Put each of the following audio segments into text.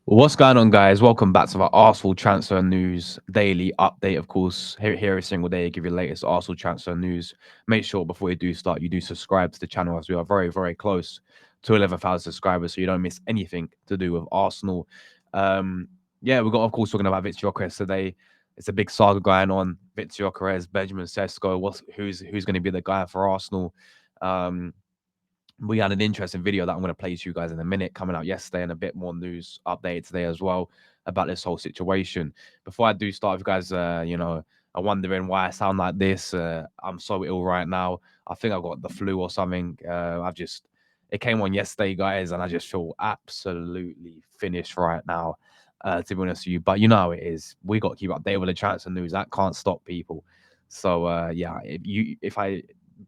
What's going on, guys? Welcome back to our Arsenal transfer news daily update. Of course, here every single day, give you the latest Arsenal transfer news. Make sure before you do start, you do subscribe to the channel as we are very, very close to 11,000 subscribers, so you don't miss anything to do with Arsenal. Um, yeah, we've got, of course, talking about Viktor Gyökeres today. It's a big saga going on. Viktor Gyökeres, Benjamin Cesco. Who's going to be the guy for Arsenal? Um, we had an interesting video that I'm going to play to you guys in a minute coming out yesterday, and a bit more news update today as well about this whole situation. Before I do start, if you guys, are wondering why I sound like this, I'm so ill right now. I think I got the flu or something. It came on yesterday, guys, and I just feel absolutely finished right now, to be honest with you. But you know how it is. We got to keep updated with the transfer news. That can't stop people. So, yeah, if I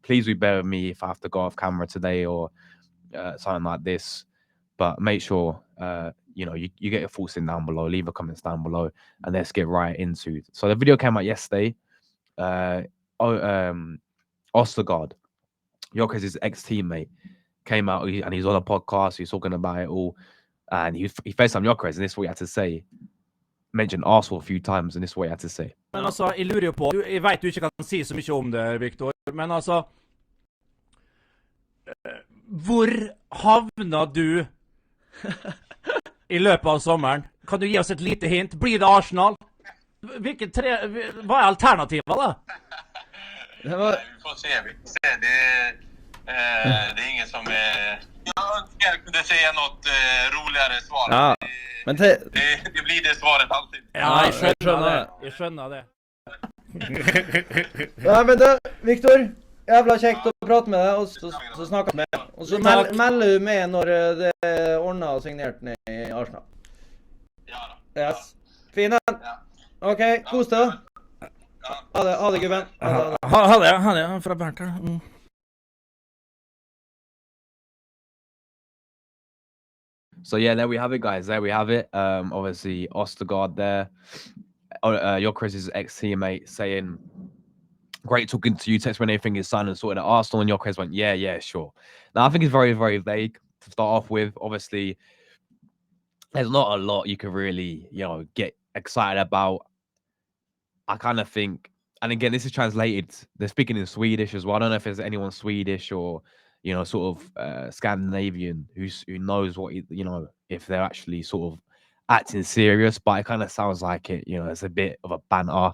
please be bear with me if I have to go off camera today or something like this. But make sure you get your thoughts in down below. Leave a comments down below, and let's get right into it. So the video came out yesterday. Uh, oh, Ostergaard, Gyökeres' ex-teammate, came out and he's on a podcast. He's talking about it all, and he faced some Gyökeres, and this is what he had to say. Mentioned Arsenal a few times, and this is what he had to say. Men altså, jeg lurer jo på, jeg vet du ikke kan si så mye om det, Viktor, men altså, hvor havna du i løpet av sommeren? Kan du gi oss et lite hint? Blir det Arsenal? Hva er alternativet da? Vi får se. Det är ingen som jag kunde säga något roligare svar. Ja, men det blir det svaret alltid. Ja, jeg skjønner det. Ja, men da, Viktor, jævla kjekt å prate med deg, og så snakker vi med. Og så melder du med når det er ordnet og signert ned i Arsenal. Ja da. Yes. Fine. Ok, kos deg. Ha det, gubben. Ha det, fra Bernt her. So yeah, there we have it, guys. There we have it. Obviously Ostergaard there, Gyökeres' ex-teammate, saying, "Great talking to you. Text when anything is signed and sorted at Arsenal." And Gyökeres went, "Yeah, sure." Now I think it's very, very vague to start off with. Obviously, there's not a lot you can really, get excited about. I kind of think, and again, this is translated. They're speaking in Swedish as well. I don't know if there's anyone Swedish or sort of Scandinavian who knows what if they're actually sort of acting serious. But it kind of sounds like it. It's a bit of a banter.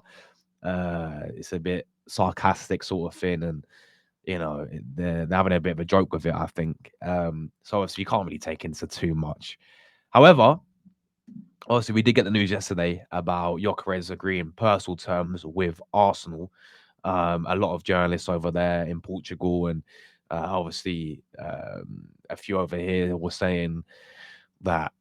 It's a bit sarcastic sort of thing, and they're having a bit of a joke with it, I think. So obviously you can't really take into too much. However, obviously we did get the news yesterday about Gyökeres agreeing personal terms with Arsenal. A lot of journalists over there in Portugal and obviously a few over here were saying that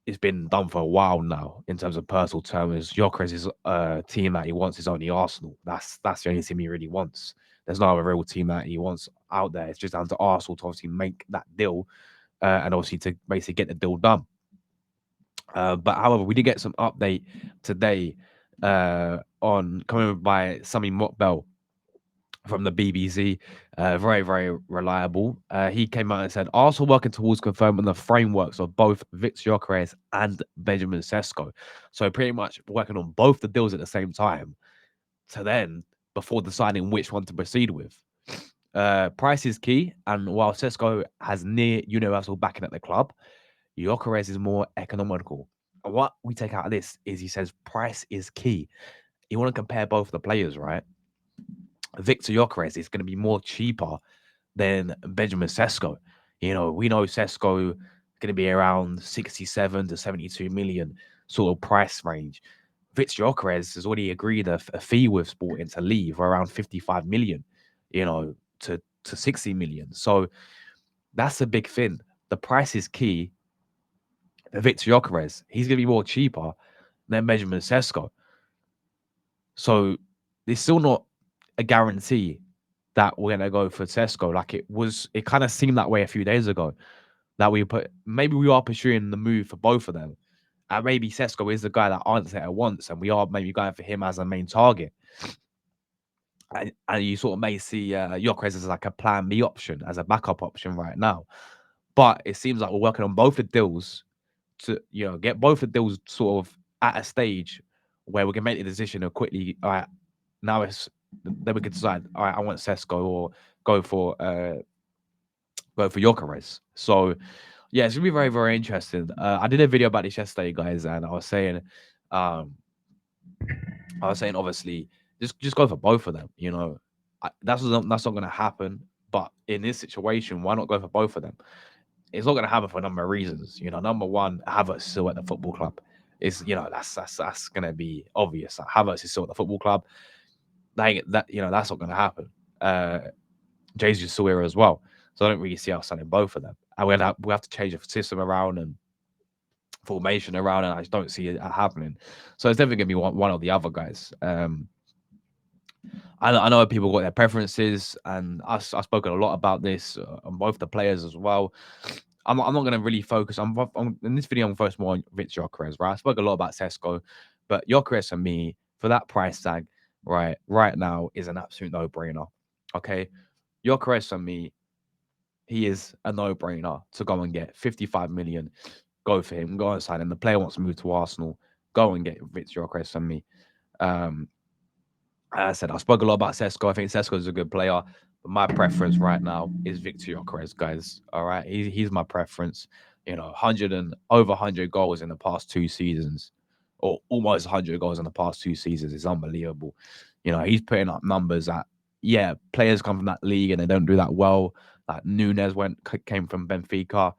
it's been done for a while now in terms of personal terms. Gyökeres' team that he wants is only Arsenal. That's the only team he really wants. There's no other real team that he wants out there. It's just down to Arsenal to obviously make that deal and obviously to basically get the deal done. But however, we did get some update today on coming by Sami Mokbel from the BBC, very, very reliable. He came out and said, Arsenal working towards confirming the frameworks of both Viktor Gyökeres and Benjamin Cesco. So pretty much working on both the deals at the same time to then, before deciding which one to proceed with. Price is key, and while Cesco has near universal backing at the club, Gyökeres is more economical. And what we take out of this is he says price is key. You want to compare both the players, right? Viktor Gyökeres is going to be more cheaper than Benjamin Cesco. We know Cesco going to be around 67 to 72 million sort of price range. Viktor Gyökeres has already agreed a fee with Sporting to leave around 55 million, to 60 million. So that's a big thing. The price is key. Viktor Gyökeres, he's going to be more cheaper than Benjamin Cesco. So it's still not a guarantee that we're gonna go for Cesco. Like it kind of seemed that way a few days ago. That maybe we are pursuing the move for both of them. And maybe Cesco is the guy that Arteta wants, and we are maybe going for him as a main target. And you sort of may see Gyökeres as like a plan B option, as a backup option right now. But it seems like we're working on both the deals to get both of those sort of at a stage where we can make the decision of quickly. All right, now it's then we can decide. All right, I want Cesco or go for Gyokeres. So yeah, it's gonna be very, very interesting. I did a video about this yesterday, guys, and um, I was saying obviously just go for both of them. That's not going to happen. But in this situation, why not go for both of them? It's not going to happen for a number of reasons. Number one, Havertz is still at the football club. That's going to be obvious. Havertz is still at the football club. That's not going to happen. Jesus is still here as well, so I don't really see us selling both of them. And we have to change the system around and formation around, and I just don't see it happening. So it's definitely going to be one of the other guys. I know people got their preferences, and I've spoken a lot about this on both the players as well. I'm not going to really focus on in this video. I'm focused more on Viktor Gyökeres, right? I spoke a lot about Cesco, but Gyökeres for me, for that price tag, right now, is an absolute no-brainer. Okay, Gyökeres for me, he is a no-brainer to go and get 55 million. Go for him, go and sign him. The player wants to move to Arsenal, go and get Viktor Gyökeres for me. As I said, I spoke a lot about Cesco. I think Cesco is a good player, but my preference right now is Viktor Gyökeres, guys. All right, he's my preference. 100 goals in the past 2 seasons, or almost 100 goals in the past 2 seasons is unbelievable. He's putting up numbers that players come from that league and they don't do that well. Like Nunes came from Benfica.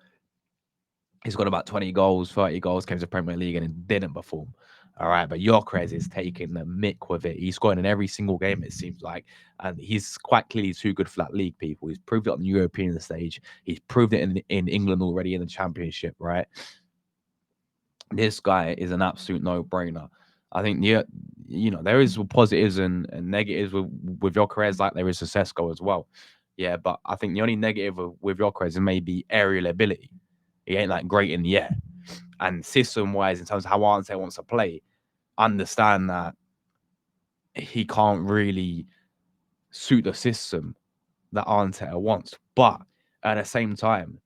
He's got about 20 goals, 30 goals, came to the Premier League and it didn't perform. All right, but Gyökeres is taking the mick with it. He's scoring in every single game, it seems like. And he's quite clearly too good for that league, people. He's proved it on the European stage. He's proved it in England already in the Championship, right? This guy is an absolute no-brainer. I think, there is positives and negatives with Gyökeres, like there is with Cesco as well. Yeah, but I think the only negative with Gyökeres is maybe aerial ability. He ain't like great in the air. And system-wise, in terms of how Arteta wants to play, understand that he can't really suit the system that Arteta wants. But at the same time,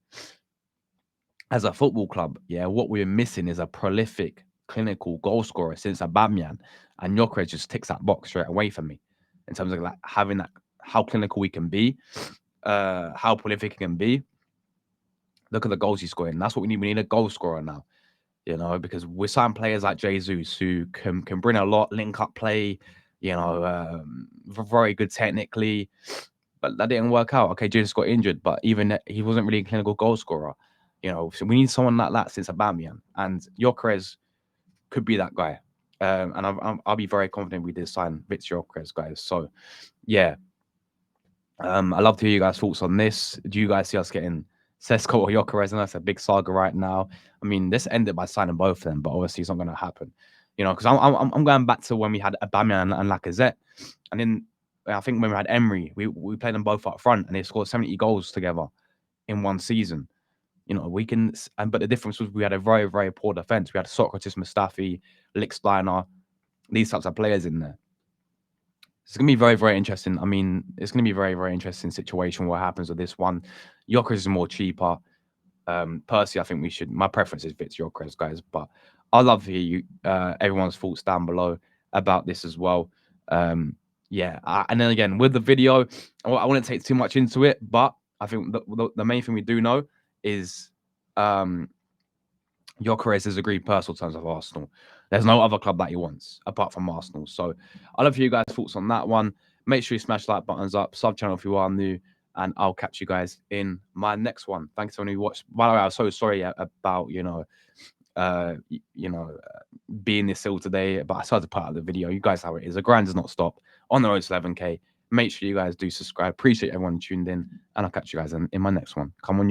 as a football club, what we're missing is a prolific, clinical goal scorer since Aubameyang, and Gyökeres just ticks that box straight away for me in terms of like having that, how clinical we can be, how prolific he can be. Look at the goals he's scoring. That's what we need. We need a goal scorer now. Because we're signing players like Jesus who can bring a lot, link up play, very good technically, but that didn't work out. Okay, Jesus got injured, but even he wasn't really a clinical goal scorer. So we need someone like that since Aubameyang, and Gyökeres could be that guy. And I'll be very confident we did sign Viktor Gyökeres, guys. So, yeah. I'd love to hear you guys' thoughts on this. Do you guys see us getting Cesco or Gyökeres? And that's a big saga right now. I mean, this ended by signing both of them, but obviously it's not going to happen. Because I'm going back to when we had Aubameyang and Lacazette, and then I think when we had Emery, we played them both up front, and they scored 70 goals together in one season. We can, but the difference was we had a very, very poor defense. We had Socrates, Mustafi, Lichtsteiner, these types of players in there. It's going to be very, very interesting. I mean, it's going to be a very, very interesting situation what happens with this one. Gyökeres is more cheaper. Personally, I think my preference is Viktor Gyökeres, guys. But I'd love to hear everyone's thoughts down below about this as well. And then again, with the video, I wouldn't take too much into it, but I think the main thing we do know is Gyokeres has agreed personal terms of Arsenal. There's no other club that he wants apart from Arsenal. So I'd love to hear you guys' thoughts on that one. Make sure you smash like buttons up, sub channel if you are new, and I'll catch you guys in my next one. Thanks for anyone who watched. By the way, I'm so sorry about being this ill today, but I started to put out the video. You guys know how it is. The grind does not stop on the road to 11K. Make sure you guys do subscribe. Appreciate everyone tuned in, and I'll catch you guys in my next one. Come on, you guys.